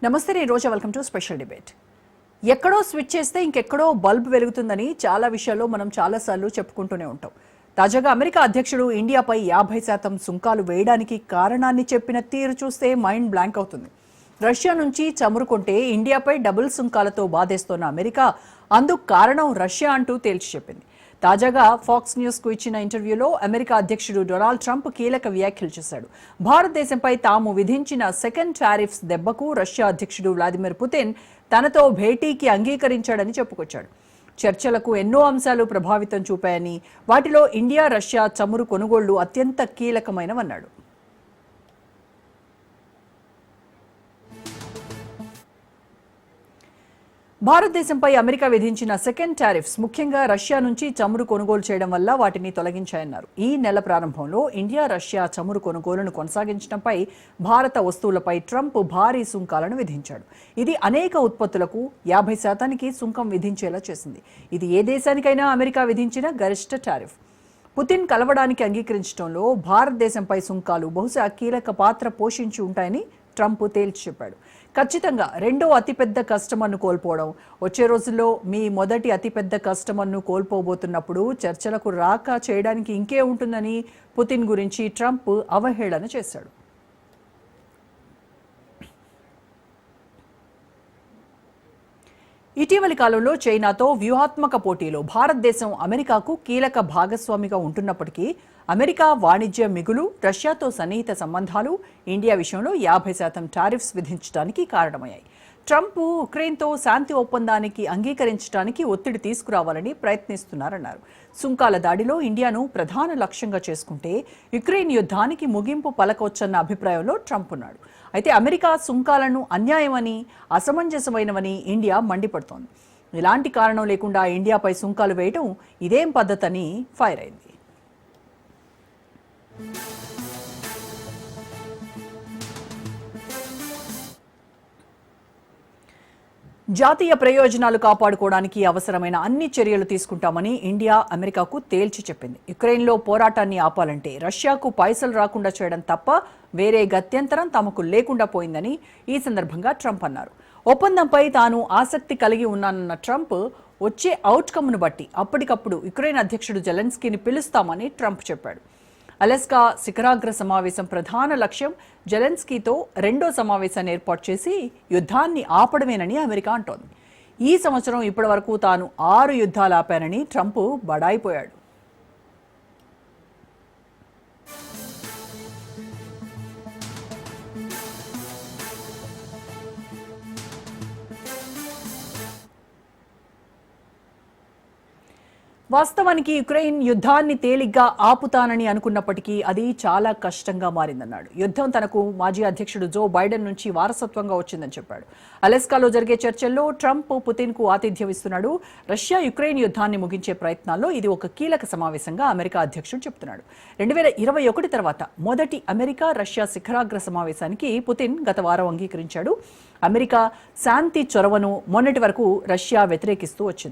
నమస్తే, నేను Roja. Welcome to special debate. ఎక్కడో స్విచ్ చేస్తే ఇంకెక్కడో బల్బ్ వెలుగుతుందని చాలా విషయాల్లో మనం చాలాసార్లు చెప్పుకుంటూనే ఉంటాం. తాజాగా అమెరికా అధ్యక్షుడు ఇండియాపై 50% సుంకాలు వేయడానికి కారణాన్ని చెప్పిన తీరు చూస్తే మైండ్ బ్లాంక్ అవుతుంది. రష్యా నుంచి చమురు కొంటే ఇండియాపై డబుల్ సుంకాలతో బాధేస్తోన్న అమెరికా అందుకు కారణం రష్యా అంటూ తేల్చి చెప్పింది. తాజాగా ఫాక్స్ న్యూస్కు ఇచ్చిన ఇంటర్వ్యూలో అమెరికా అధ్యక్షుడు డొనాల్డ్ ట్రంప్ కీలక వ్యాఖ్యలు చేశాడు. భారతదేశంపై తాము విధించిన సెకండ్ టారిఫ్స్ దెబ్బకు రష్యా అధ్యక్షుడు వ్లాదిమిర్ పుతిన్ తనతో భేటీకి అంగీకరించాడని చెప్పుకొచ్చాడు. చర్చలకు ఎన్నో అంశాలు ప్రభావితం చూపాయని, వాటిలో ఇండియా రష్యా చమురు కొనుగోళ్లు అత్యంత కీలకమైనవన్నాడు. భారతదేశంపై అమెరికా విధించిన సెకండ్ టారిఫ్స్ ముఖ్యంగా రష్యా నుంచి చమురు కొనుగోలు చేయడం వల్ల వాటిని తొలగించాయన్నారు. ఈ నెల ప్రారంభంలో ఇండియా రష్యా చమురు కొనుగోలును కొనసాగించడంపై భారత వస్తువులపై ట్రంప్ భారీ సుంకాలను విధించాడు. ఇది అనేక ఉత్పత్తులకు 50% సుంకం విధించేలా చేసింది. ఇది ఏ దేశానికైనా అమెరికా విధించిన గరిష్ట టారిఫ్. పుతిన్ కలవడానికి అంగీకరించడంలో భారతదేశంపై సుంకాలు బహుశా కీలక పాత్ర పోషించి ఉంటాయని ట్రంప్ తేల్చి చెప్పాడు. ఖచ్చితంగా రెండో అతిపెద్ద కస్టమర్ను కోల్పోవడం, వచ్చే రోజుల్లో మీ మొదటి అతిపెద్ద కస్టమర్ను కోల్పోబోతున్నప్పుడు చర్చలకు రాక చేయడానికి ఇంకే ఉంటుందని పుతిన్ గురించి ట్రంప్ అవహేళన చేశాడు. ఇటీవలి కాలంలో చైనాతో వ్యూహాత్మక పోటీలో భారతదేశం అమెరికాకు కీలక భాగస్వామిగా ఉంటున్నప్పటికీ అమెరికా వాణిజ్య మిగులు, రష్యాతో సన్నిహిత సంబంధాలు ఇండియా విషయంలో 50% టారిఫ్స్ విధించడానికి కారణమయ్యాయి. ట్రంప్ ఉక్రెయిన్తో శాంతి ఒప్పందానికి అంగీకరించడానికి ఒత్తిడి తీసుకురావాలని ప్రయత్నిస్తున్నారన్నారు. సుంకాల దాడిలో ఇండియాను ప్రధాన లక్ష్యంగా చేసుకుంటే యుక్రెయిన్ యుద్ధానికి ముగింపు పలకొచ్చన్న అభిప్రాయంలో ట్రంప్ ఉన్నాడు. అయితే అమెరికా సుంకాలను అన్యాయమని, అసమంజసమైనవని ఇండియా మండిపడుతోంది. ఇలాంటి కారణం లేకుండా ఇండియాపై సుంకాలు వేయడం ఇదేం పద్ధతని ఫైర్ అయింది. జాతీయ ప్రయోజనాలు కాపాడుకోవడానికి అవసరమైన అన్ని చర్యలు తీసుకుంటామని ఇండియా అమెరికాకు తేల్చి చెప్పింది. యుక్రెయిన్లో పోరాటాన్ని ఆపాలంటే రష్యాకు పైసలు రాకుండా చేయడం తప్ప వేరే గత్యంతరం తమకు లేకుండా పోయిందని ఈ సందర్భంగా ట్రంప్ అన్నారు. ఒప్పందంపై తాను ఆసక్తి కలిగి ఉన్నానన్న ట్రంప్ వచ్చే అవుట్కమ్ను బట్టి అప్పటికప్పుడు యుక్రెయిన్ అధ్యక్షుడు జెలెన్స్కీని పిలుస్తామని ట్రంప్ చెప్పాడు. అలస్కా శిఖరాగ్ర సమావేశం ప్రధాన లక్ష్యం జెలెన్స్కీతో రెండో సమావేశాన్ని ఏర్పాటు చేసి యుద్ధాన్ని ఆపడమేనని అమెరికా అంటోంది. ఈ సంవత్సరం ఇప్పటి వరకు తాను 6 యుద్ధాలు ఆపానని ట్రంప్ బడాయిపోయాడు. వాస్తవానికి యుక్రెయిన్ యుద్ధాన్ని తేలిగ్గా ఆపుతానని అనుకున్నప్పటికీ అది చాలా కష్టంగా మారిందన్నాడు. యుద్ధం తనకు మాజీ అధ్యక్షుడు జో బైడెన్ నుంచి వారసత్వంగా వచ్చిందని చెప్పాడు. అలెస్కాలో జరిగే చర్చల్లో ట్రంప్ పుతిన్కు ఆతిథ్యం ఇస్తున్నాడు. రష్యా యుక్రెయిన్ యుద్ధాన్ని ముగించే ప్రయత్నాల్లో ఇది ఒక కీలక సమావేశంగా అమెరికా అధ్యక్షుడు చెప్తున్నాడు. 2021 తర్వాత మొదటి అమెరికా రష్యా శిఖరాగ్ర సమావేశానికి పుతిన్ గత వారం అంగీకరించాడు. అమెరికా శాంతి చొరవను మొన్నటి వరకు రష్యా వ్యతిరేకిస్తూ వచ్చింది.